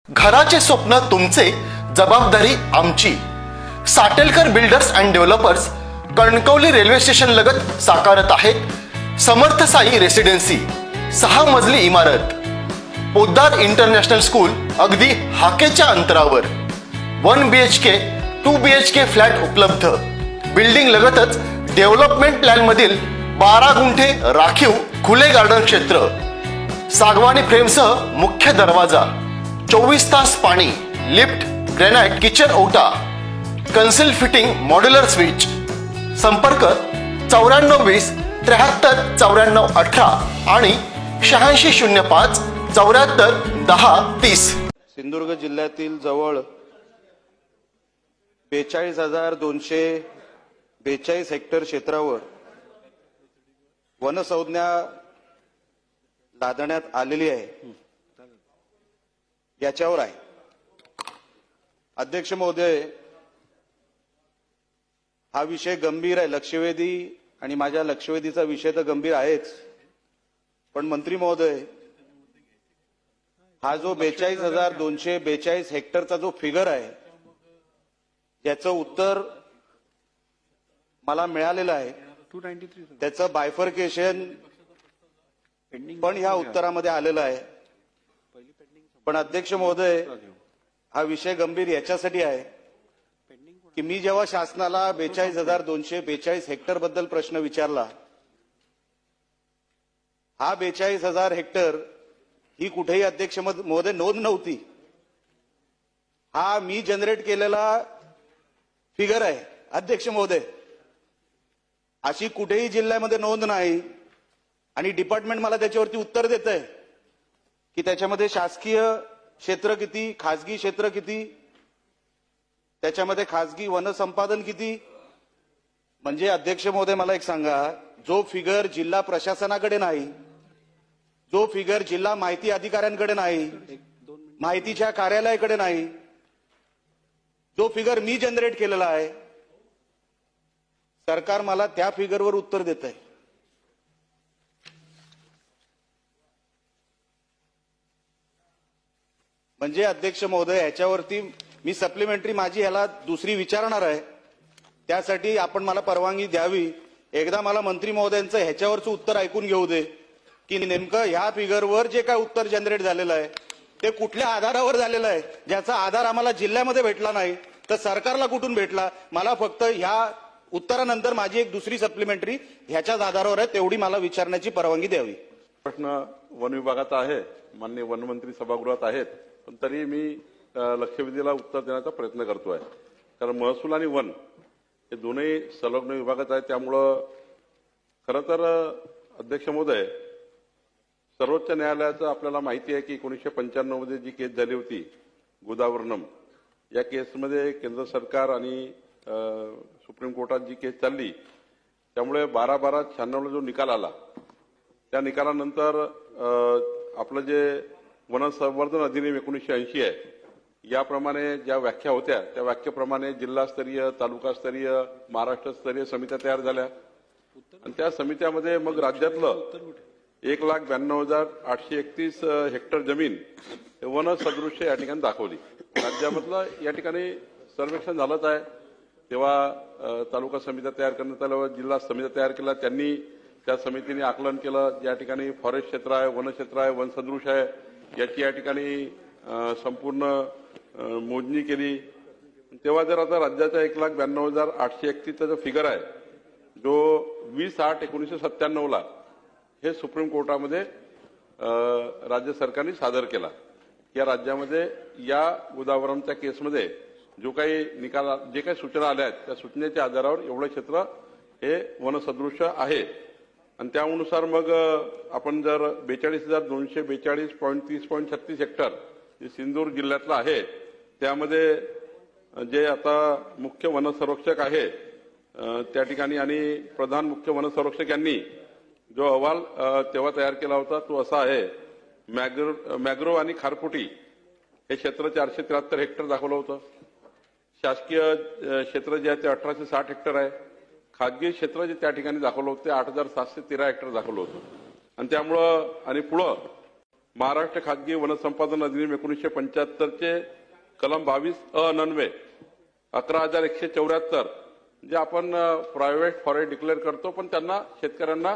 घराचे स्वप्न तुमचे, जबाबदारी आमची. Satelkar builders and developers Kankavli railway station लगत साकारत आहेत समर्थ साई रेसिडेन्सी. 6 मजली इमारत, पोद्दार इंटरनॅशनल स्कूल अगदी हाकेच्या अंतरावर. 1 BHK 2 BHK फ्लॅट उपलब्ध. बिल्डिंग लगतच डेव्हलपमेंट प्लॅन मधील 12 गुंठे राखीव खुले गार्डन क्षेत्र. सागवानी फ्रेमसह मुख्य दरवाजा, 24 तास पाणी, लिफ्ट, ग्रेनाइट किचन ओटा, कन्सिल फिटिंग मॉड्युलर स्विच. संपर्क 9420 73 94 18 आणि 8605 74 10 30. सिंधुदुर्ग जिल्ह्यातील जवळ 42,242 हेक्टर क्षेत्रावर वनसंज्ञा लादण्यात आलेली आहे. याच्यावर आहे अध्यक्ष महोदय, हा विषय गंभीर आहे, लक्षवेधी, आणि माझ्या लक्षवेधीचा विषय तर गंभीर आहेच. पण मंत्री महोदय, हा जो 42,242 हेक्टरचा जो फिगर आहे, ज्याचं उत्तर मला मिळालेलं आहे, त्याचं बायफर्केशन पण ह्या उत्तरामध्ये आलेलं आहे. पण अध्यक्ष महोदय, हा विषय गंभीर याच्यासाठी आहे की मी जेव्हा शासनाला 42,242 हेक्टर बद्दल प्रश्न विचारला, हा 42,000 हेक्टर ही कुठेही अध्यक्ष महोदय नोंद नव्हती. हा मी जनरेट केलेला फिगर आहे अध्यक्ष महोदय. अशी कुठेही जिल्ह्यामध्ये नोंद नाही. आणि डिपार्टमेंट मला त्याच्यावरती उत्तर देत आहे की त्याच्यामध्ये शासकीय क्षेत्र किती, खासगी क्षेत्र किती, त्याच्यामध्ये खासगी वनसंपादन किती. म्हणजे अध्यक्ष महोदय, मला एक सांगा, जो फिगर जिल्हा प्रशासनाकडे नाही, जो फिगर जिल्हा माहिती अधिकाऱ्यांकडे नाही, माहितीच्या कार्यालयाकडे नाही, जो फिगर मी जनरेट केलेला आहे, सरकार मला त्या फिगरवर उत्तर देत आहे. म्हणजे अध्यक्ष महोदय, ह्याच्यावरती मी सप्लिमेंटरी माझी ह्याला दुसरी विचारणार आहे. त्यासाठी आपण मला परवानगी द्यावी. एकदा मला मंत्री महोदयांचं ह्याच्यावरचं उत्तर ऐकून घेऊ दे की नेमकं ह्या फिगरवर जे काय उत्तर जनरेट झालेलं आहे ते कुठल्या आधारावर झालेलं आहे. ज्याचा आधार आम्हाला जिल्ह्यामध्ये भेटला नाही तर सरकारला कुठून भेटला. मला फक्त ह्या उत्तरानंतर माझी एक दुसरी सप्लिमेंटरी ह्याच्याच आधारावर आहे, तेवढी मला विचारण्याची परवानगी द्यावी. प्रश्न वन विभागाचा आहे, माननीय वनमंत्री सभागृहात आहेत, पण तरी मी लक्षवेधीला उत्तर देण्याचा प्रयत्न करतोय. कारण महसूल आणि वन हे दोन्ही संलग्न विभागात आहेत. त्यामुळं खरं तर अध्यक्ष महोदय, सर्वोच्च न्यायालयाचं आपल्याला माहिती आहे की 1995 मध्ये जी केस झाली होती गोदावरणम, या केसमध्ये केंद्र सरकार आणि सुप्रीम कोर्टात जी केस चालली, त्यामुळे 12/12/96 जो निकाल आला, त्या निकालानंतर आपलं जे वन संवर्धन अधिनियम 1980 आहे, याप्रमाणे ज्या व्याख्या होत्या त्या व्याख्येप्रमाणे जिल्हास्तरीय, तालुकास्तरीय, महाराष्ट्रस्तरीय समित्या तयार झाल्या. आणि त्या समित्यामध्ये मग राज्यातलं 1,92,831 हेक्टर जमीन वन सदृश्य या ठिकाणी दाखवली. राज्यामधलं या ठिकाणी सर्वेक्षण झालंच आहे. तेव्हा तालुका समित्या तयार करण्यात आल्या, जिल्हा समित्या तयार केल्या, त्यांनी त्या समितीने आकलन केलं. या ठिकाणी फॉरेस्ट क्षेत्र आहे, वन क्षेत्र आहे, वन सदृश आहे, याची या ठिकाणी संपूर्ण मोजणी केली. तेव्हा जर आता राज्याच्या 1,92,831 जो फिगर आहे, जो 20/8/1997 हे सुप्रीम कोर्टामध्ये राज्य सरकारने सादर केला. या राज्यामध्ये या गोदावरणच्या केसमध्ये जो काही निकाल, जे काही सूचना आल्या आहेत, त्या सूचनेच्या आधारावर एवढं क्षेत्र हे वनसदृश्य आहे. आणि त्यानुसार मग आपण जर 42,242.30.36 हेक्टर जे सिंधुदुर्ग जिल्ह्यातलं आहे, त्यामध्ये जे आता मुख्य वनसंरक्षक आहे त्या ठिकाणी आणि प्रधान मुख्य वनसंरक्षक यांनी जो अहवाल तेव्हा तयार केला होता तो असा आहे. मॅग्रोव्ह आणि खारफुटी हे क्षेत्र 473 हेक्टर दाखवलं होतं. शासकीय क्षेत्र जे आहे ते 1,860 हेक्टर आहे. खाजगी क्षेत्र जे त्या ठिकाणी दाखवलं होतं ते 8,713 हेक्टर दाखवलं होतं. आणि त्यामुळं आणि पुढं महाराष्ट्र खाजगी वनसंपादन अधिनियम 1975चे कलम 22 11,174 जे आपण प्रायव्हेट फॉरेस्ट डिक्लेअर करतो पण त्यांना शेतकऱ्यांना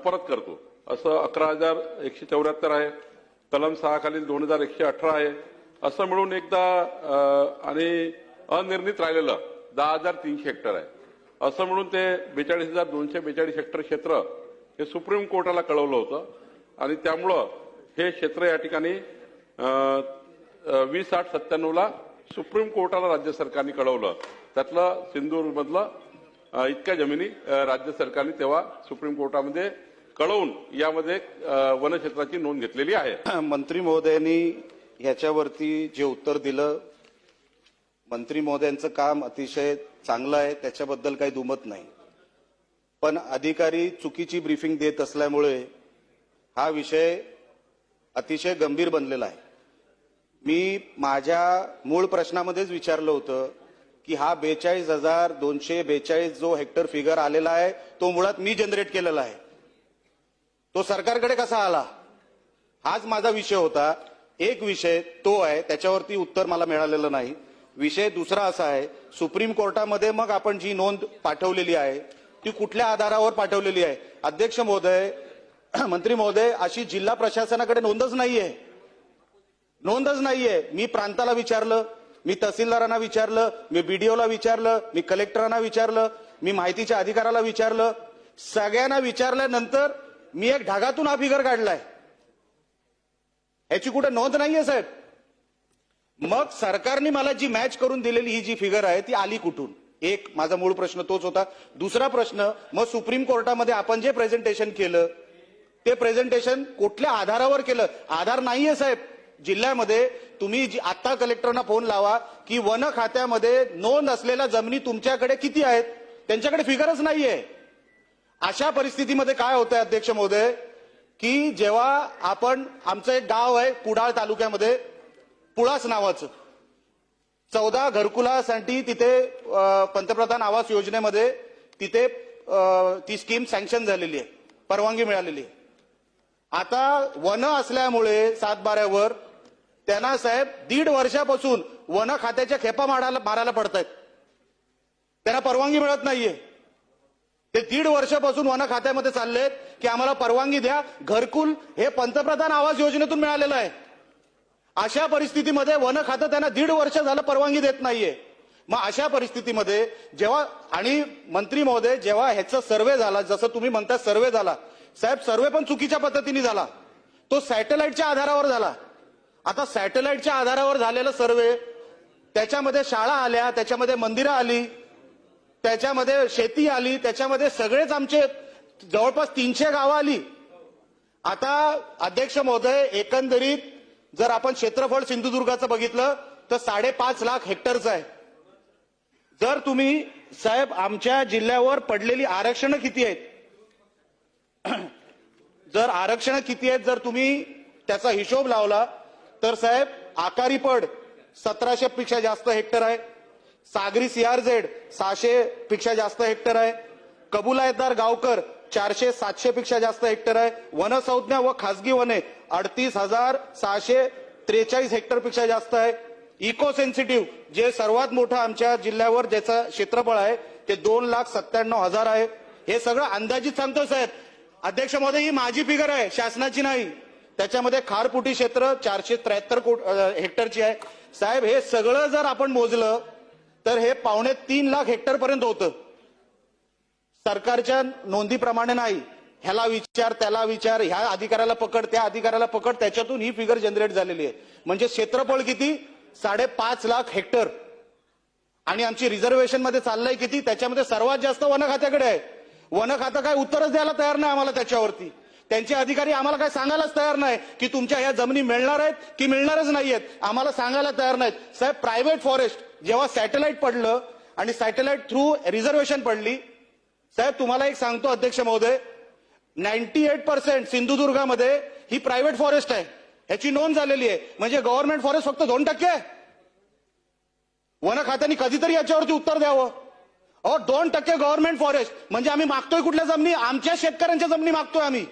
परत करतो असं 11,174 आहे. कलम 6 खालील 2,118 आहे. असं मिळून एकदा आणि अनिर्णित राहिलेलं 10,300 हेक्टर आहे. असं मिळून ते 42,242 हेक्टर क्षेत्र हे सुप्रीम कोर्टाला कळवलं होतं आणि त्यामुळं हे क्षेत्र या ठिकाणी 20/8/97ला सुप्रीम कोर्टाला राज्य सरकारने कळवलं. त्यातलं सिंधुदुर्गमधलं इतक्या जमिनी राज्य सरकारने तेव्हा सुप्रीम कोर्टामध्ये कळवून यामध्ये वनक्षेत्राची नोंद घेतलेली आहे. मंत्री महोदयांनी ह्याच्यावरती जे उत्तर दिलं, मंत्री महोदयांचं काम अतिशय चांगलं आहे, त्याच्याबद्दल काही दुमत नाही. पण अधिकारी चुकीची ब्रीफिंग देत असल्यामुळे हा विषय अतिशय गंभीर बनलेला आहे. मी माझ्या मूळ प्रश्नामध्येच विचारलं होतं की हा 42,242 जो हेक्टर फिगर आलेला आहे तो मुळात मी जनरेट केलेला आहे, तो सरकारकडे कसा आला, हाच माझा विषय होता. एक विषय तो आहे, त्याच्यावरती उत्तर मला मिळालेलं नाही. विषय दुसरा असा आहे, सुप्रीम कोर्टामध्ये मग आपण जी नोंद पाठवलेली आहे ती कुठल्या आधारावर पाठवलेली आहे. अध्यक्ष महोदय, मंत्री महोदय, अशी जिल्हा प्रशासनाकडे नोंदच नाहीये. मी प्रांताला विचारलं, मी तहसीलदारांना विचारलं, मी बीडीओला विचारलं, मी कलेक्टरांना विचारलं, मी माहितीच्या अधिकाऱ्याला विचारलं. सगळ्यांना विचारल्यानंतर मी एक ढगातून हा फिगर काढलाय. याची कुठे नोंद नाहीये साहेब. मग सरकारने मला जी मॅच करून दिलेली ही जी फिगर आहे ती आली कुठून? एक माझा मूळ प्रश्न तोच होता. दुसरा प्रश्न, मग सुप्रीम कोर्टामध्ये आपण जे प्रेझेंटेशन केलं ते प्रेझेंटेशन कुठल्या आधारावर केलं? आधार नाहीये साहेब. जिल्ह्यामध्ये तुम्ही आता कलेक्टरना फोन लावा की वन खात्यामध्ये नोंद असलेल्या जमिनी तुमच्याकडे किती आहेत, त्यांच्याकडे फिगरच नाहीये. अशा परिस्थितीमध्ये काय होतंय अध्यक्ष महोदय की जेव्हा आपण, आमचं एक गाव आहे कुडाळ तालुक्यामध्ये, पुळास नावाचं, 14 घरकुलासाठी तिथे पंतप्रधान आवास योजनेमध्ये तिथे ती स्कीम सँक्शन झालेली आहे, परवानगी मिळालेली आहे. आता वन असल्यामुळे 7/12वर त्यांना साहेब 1.5 वर्षापासून वन खात्याच्या खेपा मारायला पडतायत. त्यांना परवानगी मिळत नाहीये. ते 1.5 वर्षापासून वन खात्यामध्ये चाललेत की आम्हाला परवानगी द्या. घरकुल हे पंतप्रधान आवास योजनेतून मिळालेलं आहे. अशा परिस्थितीमध्ये वन खातं त्यांना 1.5 वर्ष झालं परवानगी देत नाहीये. मग अशा परिस्थितीमध्ये जेव्हा, आणि मंत्री महोदय, जेव्हा ह्याचा सर्व्हे झाला, जसं तुम्ही म्हणता सर्व्हे झाला साहेब, सर्व्हे पण चुकीच्या पद्धतीने झाला. तो सॅटेलाइटच्या आधारावर झाला. आता सॅटेलाइटच्या आधारावर झालेला सर्व्हे, त्याच्यामध्ये शाळा आल्या, त्याच्यामध्ये मंदिरं आली, त्याच्यामध्ये शेती आली, त्याच्यामध्ये सगळेच आमचे जवळपास 300 गावं आली. आता अध्यक्ष महोदय, एकंदरीत जर आपण क्षेत्रफळ सिंधुदुर्गाचं बघितलं तर 5.5 लाख हेक्टरचं आहे. जर तुम्ही साहेब आमच्या जिल्ह्यावर पडलेली आरक्षणं किती आहेत, जर तुम्ही त्याचा हिशोब लावला तर साहेब आकारी पड 1700 पेक्षा जास्त हेक्टर आहे. सागरी सीआरझेड 600 पेक्षा जास्त हेक्टर आहे. कबुलायतदार गावकर 400-700 पेक्षा जास्त हेक्टर आहे. वनसंज्ञा व खासगी वने 38,643 हेक्टर पेक्षा जास्त आहे. इको सेन्सिटिव्ह जे सर्वात मोठं आमच्या जिल्ह्यावर ज्याचं क्षेत्रफळ आहे ते 2,97,000 आहे. हे सगळं अंदाजित सांगतो साहेब. अध्यक्ष महोदय, ही माझी फिगर आहे, शासनाची नाही. त्याच्यामध्ये खारपुटी क्षेत्र 473 हेक्टरची आहे. साहेब हे सगळं जर आपण मोजलं तर हे 2.25 लाख हेक्टर पर्यंत होतं. सरकारच्या नोंदीप्रमाणे नाही. ह्याला विचार, त्याला विचार, ह्या अधिकाऱ्याला पकड, त्या अधिकाऱ्याला पकड, त्याच्यातून ही फिगर जनरेट झालेली आहे. म्हणजे क्षेत्रफळ किती? 5.5 लाख हेक्टर. आणि आमची रिझर्वेशन मध्ये चाललंय किती? त्याच्यामध्ये सर्वात जास्त वन खात्याकडे आहे. वन खातं काय उत्तरच द्यायला तयार नाही आम्हाला त्याच्यावरती. त्यांचे अधिकारी आम्हाला काय सांगायलाच तयार नाही की तुमच्या ह्या जमिनी मिळणार आहेत की मिळणारच नाहीयेत. आम्हाला सांगायला तयार नाहीत. साहेब प्रायव्हेट फॉरेस्ट जेव्हा सॅटेलाइट पडलं आणि सॅटेलाइट थ्रू रिझर्वेशन पडली, साहेब तुम्हाला एक सांगतो अध्यक्ष महोदय, 98% सिंधुदुर्गामध्ये ही प्रायव्हेट फॉरेस्ट आहे, ह्याची नोंद झालेली आहे. म्हणजे गव्हर्नमेंट फॉरेस्ट फक्त 2% आहे. वन खात्याने कधीतरी याच्यावरती उत्तर द्यावं. 2% गव्हर्नमेंट फॉरेस्ट म्हणजे आम्ही मागतोय कुठल्या जमिनी? आमच्या शेतकऱ्यांच्या जमिनी मागतोय आम्ही.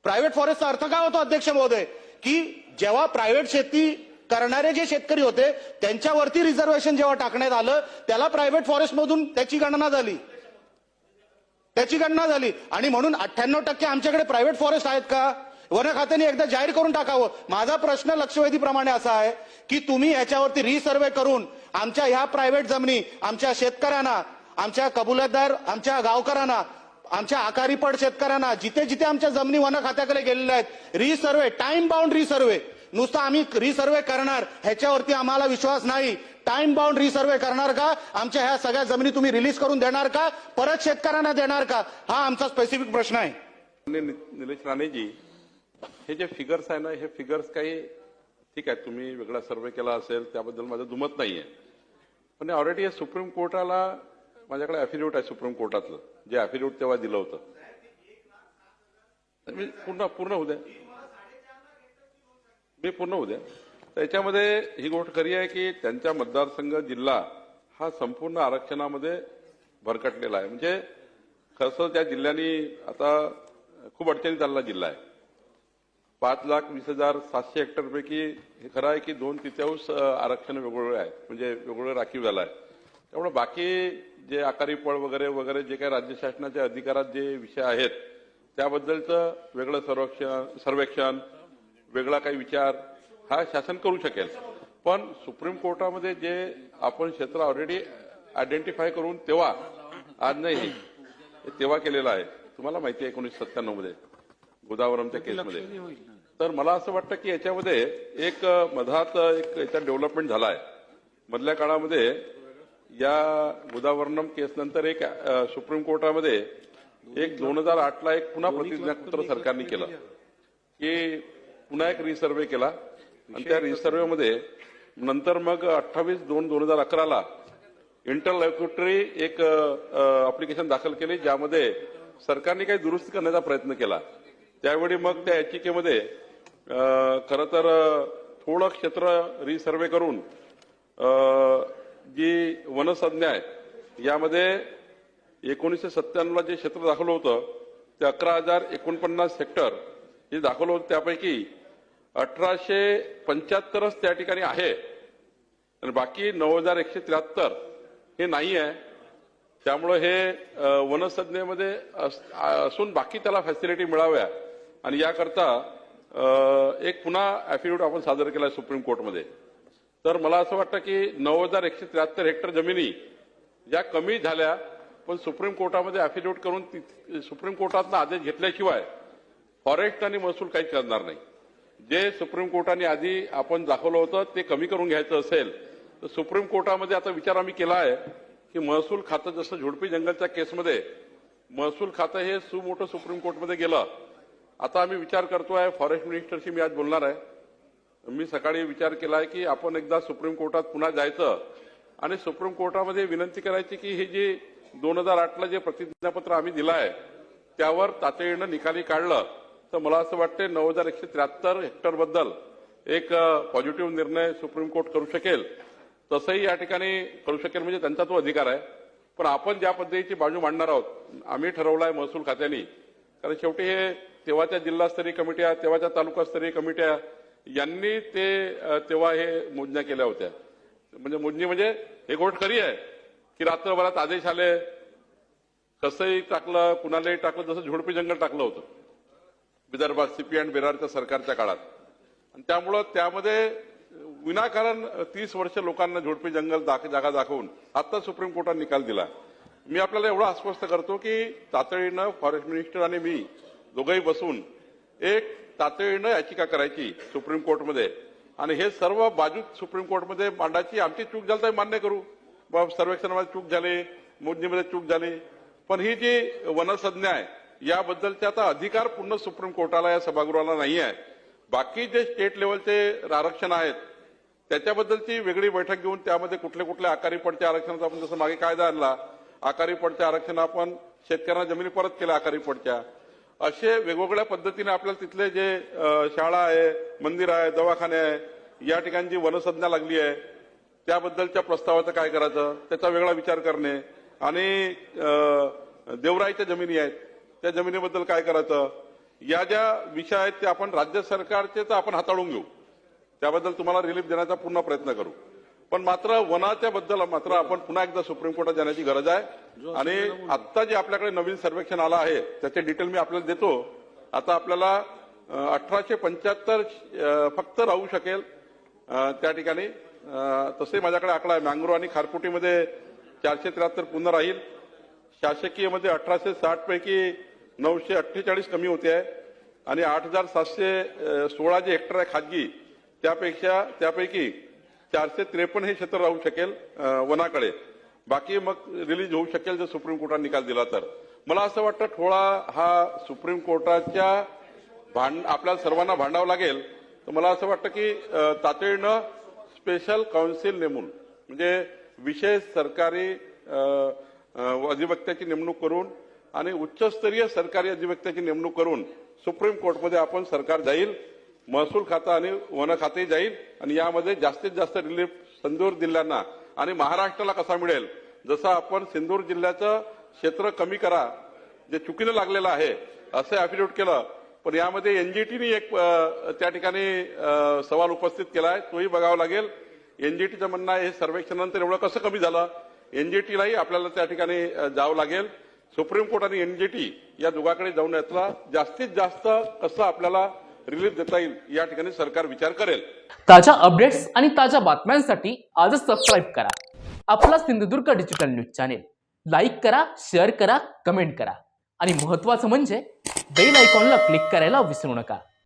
प्रायव्हेट फॉरेस्टचा अर्थ काय होतो अध्यक्ष महोदय, की जेव्हा प्रायव्हेट शेती करणारे जे शेतकरी होते त्यांच्यावरती रिझर्वेशन जेव्हा टाकण्यात आलं त्याला प्रायव्हेट फॉरेस्ट मधून त्याची गणना झाली आणि म्हणून 98% आमच्याकडे प्रायव्हेट फॉरेस्ट आहेत का? वन खात्याने एकदा जाहीर करून टाकावं. माझा प्रश्न लक्षवेधीप्रमाणे असा आहे की तुम्ही याच्यावरती रिसर्वे करून आमच्या ह्या प्रायव्हेट जमिनी आमच्या शेतकऱ्यांना, आमच्या कबूलदार, आमच्या गावकऱ्यांना, आमच्या आकारीपड शेतकऱ्यांना जिथे जिथे आमच्या जमिनी वन खात्याकडे गेलेल्या आहेत, रिसर्वे, टाइम बाउंड रिसर्वे, नुसतं आम्ही रिसर्वे करणार ह्याच्यावरती आम्हाला विश्वास नाही. टाइम बाउंड रिसर्वे करणार का? आमच्या ह्या सगळ्या जमिनी तुम्ही रिलीज करून देणार का? परत शेतकऱ्यांना देणार का? हा आमचा स्पेसिफिक प्रश्न आहे. निलेश राणेजी, हे जे फिगर्स आहे ना, हे फिगर्स काही ठीक आहे, तुम्ही वेगळा सर्वे केला असेल त्याबद्दल माझं दुमत नाहीये, पण ऑलरेडी सुप्रीम कोर्टाला माझ्याकडे अॅफिडेव्हिट आहे सुप्रीम कोर्टातलं, जे अॅफिडेव्हिट तेव्हा दिलं होतं. मी पूर्ण होऊ द्या. त्याच्यामध्ये ही गोष्ट खरी आहे की त्यांच्या मतदारसंघ जिल्हा हा संपूर्ण आरक्षणामध्ये भरकटलेला आहे. म्हणजे खरंच त्या जिल्ह्यांनी आता खूप अडचणीत चालला जिल्हा आहे. 5,20,700 हेक्टरपैकी हे खरं आहे की 2/3 आरक्षण वेगवेगळे आहे, म्हणजे वेगवेगळं राखीव झालं आहे. त्यामुळे बाकी जे आकारी पळ वगैरे वगैरे जे काही राज्य शासनाच्या अधिकारात जे विषय आहेत त्याबद्दलचं वेगळं सर्वेक्षण, वेगळा काही विचार हा शासन करू शकेल. पण सुप्रीम कोर्टामध्ये जे आपण क्षेत्र ऑलरेडी आयडेंटिफाय करून तेव्हा, आज नाही, तेव्हा केलेलं आहे. तुम्हाला माहिती आहे 1997 मध्ये गोदावरमच्या केसमध्ये. तर मला असं वाटतं की याच्यामध्ये एक मधात एक याचा डेव्हलपमेंट झाला आहे. मधल्या काळामध्ये या गोदावरम केसनंतर एक सुप्रीम कोर्टामध्ये एक 2008ला एक पुन्हा प्रतिज्ञापत्र सरकारने केलं की पुन्हा एक रिसर्वे केला आणि त्या रिसर्वेमध्ये नंतर मग 28/2/2011ला इंटरलॉक्युटरी एक अप्लिकेशन दाखल केली, ज्यामध्ये सरकारने काही दुरुस्ती करण्याचा प्रयत्न केला. त्यावेळी मग त्या याचिकेमध्ये खरं तर थोडं क्षेत्र रिसर्वे करून जी वनसंज्ञा आहे यामध्ये 1997ला जे क्षेत्र दाखवलं होतं ते 11,049 हेक्टर जे दाखवलं होतं त्यापैकी 1,875च त्या ठिकाणी आहे आणि बाकी 9,173 हे नाही आहे. त्यामुळे हे वनसंज्ञेमध्ये असून बाकी त्याला फॅसिलिटी मिळाव्या आणि याकरता एक पुन्हा अॅफिडेव्हिट आपण सादर केला सुप्रीम कोर्टमध्ये. तर मला असं वाटतं की 9,173 हेक्टर जमिनी या कमी झाल्या, पण सुप्रीम कोर्टामध्ये अॅफिडेव्हिट करून सुप्रीम कोर्टातनं आदेश घेतल्याशिवाय फॉरेस्ट आणि महसूल काहीच करणार नाही. जे सुप्रीम कोर्टाने आधी आपण दाखवलं होतं ते कमी करून घ्यायचं असेल तर सुप्रीम कोर्टामध्ये आता विचार आम्ही केला आहे की महसूल खातं, जसं झुडपी जंगलच्या केसमध्ये महसूल खातं हे सुमोठं सुप्रीम कोर्टमध्ये गेलं, आता आम्ही विचार करतोय, फॉरेस्ट मिनिस्टरशी मी आज बोलणार आहे. मी सकाळी विचार केला आहे की आपण एकदा सुप्रीम कोर्टात पुन्हा जायचं आणि सुप्रीम कोर्टामध्ये विनंती करायची की ही जी 2008ला जे प्रतिज्ञापत्र आम्ही दिलं आहे त्यावर तातडीनं निकाली काढलं तर मला असं वाटतं 9,173 हेक्टरबद्दल एक पॉझिटिव्ह निर्णय सुप्रीम कोर्ट करू शकेल. तसंही या ठिकाणी करू शकेल, म्हणजे त्यांचा तो अधिकार आहे. पण आपण ज्या पद्धतीची बाजू मांडणार आहोत आम्ही ठरवलं आहे महसूल खात्याने, कारण शेवटी हे तेव्हाच्या जिल्हास्तरीय कमिट्या, तेव्हाच्या तालुकास्तरीय कमिट्या यांनी ते तेव्हा हे मोजण्या केल्या होत्या. म्हणजे मोजणी म्हणजे हे गोष्ट खरी आहे की रात्रभरात आदेश आले, कसंही टाकलं, कुणालाही टाकलं, जसं झुडपी जंगल टाकलं होतं विदर्भात सीपी अँड बिरारच्या सरकारच्या काळात. आणि त्यामुळं त्यामध्ये विनाकारण 30 वर्ष लोकांना झुडपी जंगल जागा दाखवून आता सुप्रीम कोर्टाने निकाल दिला. मी आपल्याला एवढं आश्वस्त करतो की तातडीनं फॉरेस्ट मिनिस्टर आणि मी दोघंही बसून एक तातडीनं याचिका करायची सुप्रीम कोर्टमध्ये आणि हे सर्व बाजू सुप्रीम कोर्टमध्ये मांडायची. आमची चूक झाली तर मान्य करू, सर्वेक्षणामध्ये चूक झाली, मोजणीमध्ये चूक झाली, पण ही जी वनसंज्ञा आहे याबद्दलचे आता अधिकार पूर्ण सुप्रीम कोर्टाला, या सभागृहाला नाही आहे. बाकी जे स्टेट लेवलचे आरक्षण आहेत त्याच्याबद्दलची वेगळी बैठक घेऊन त्यामध्ये कुठले कुठले आकारी पडच्या आरक्षणाचा आपण जसं मागे कायदा आणला, आकारी पडच्या आरक्षण आपण शेतकऱ्यांना जमिनी परत केल्या आकारी पडच्या, असे वेगवेगळ्या पद्धतीने आपल्याला तिथले जे शाळा आहे, मंदिर आहे, दवाखाने आहे, या ठिकाणी जी वनसंज्ञा लागली आहे त्याबद्दलच्या प्रस्तावाचं काय करायचं त्याचा वेगळा विचार करणे आणि देवराईच्या जमिनी आहेत त्या जमिनीबद्दल काय करायचं या ज्या विषय आहेत ते आपण राज्य सरकारचे तर आपण हाताळून घेऊ, त्याबद्दल तुम्हाला रिलीफ देण्याचा पूर्ण प्रयत्न करू. पण मात्र वनाच्या बद्दल मात्र आपण पुन्हा एकदा सुप्रीम कोर्टात जाण्याची गरज आहे. आणि आता जे आपल्याकडे नवीन सर्वेक्षण आलं आहे त्याचे डिटेल मी आपल्याला देतो. आता आपल्याला 1875 फक्त राहू शकेल त्या ठिकाणी. तसे माझ्याकडे आकडा आहे. मँगरोव आणि खारफुटीमध्ये 473 पुन्हा राहील. शासकीयमध्ये 1860 पैकी 948 कमी होते आहे आणि 8716 जे हेक्टर आहे खाजगी त्यापैकी 453 हे क्षेत्र राहू शकेल वनाकडे. बाकी मग रिलीज होऊ शकेल जर सुप्रीम कोर्टाने निकाल दिला तर. मला असं वाटतं थोडा हा सुप्रीम कोर्टाच्या आपल्याला सर्वांना भांडावं लागेल. तर मला असं वाटतं की तातडीनं स्पेशल काउन्सिल नेमून म्हणजे विशेष सरकारी अधिवक्त्याची नेमणूक करून आणि उच्चस्तरीय सरकारी अधिवक्त्याची नेमणूक करून सुप्रीम कोर्टमध्ये आपण सरकार जाईल, महसूल खाता आणि वन खाते जाईल आणि यामध्ये जास्तीत जास्त रिलीफ सिंधुदुर्ग जिल्ह्यांना आणि महाराष्ट्राला कसा मिळेल. जसं आपण सिंधुदुर्ग जिल्ह्याचं क्षेत्र कमी करा जे चुकीनं लागलेलं आहे असं अॅफिडेव्हिट केलं, पण यामध्ये एनजीटीने एक त्या ठिकाणी सवाल उपस्थित केला आहे, तोही बघावा लागेल. एनजीटीचं म्हणणं आहे हे सर्वेक्षणानंतर एवढं कसं कमी झालं. एनजीटीलाही आपल्याला त्या ठिकाणी जावं लागेल. सुप्रीम कोर्ट आणि एनजीटी या दोघांकडे जाऊन यातला जास्तीत जास्त कसं आपल्याला रिलीफ देता येईल या ठिकाणी सरकार विचार करेल. ताज्या अपडेट्स आणि ताज्या बातम्यांसाठी आजच सबस्क्राईब करा आपला Sindhudurg digital news channel. Like करा, शेअर करा, कमेंट करा आणि महत्त्वाचं म्हणजे बेल आयकॉनला क्लिक करायला विसरू नका.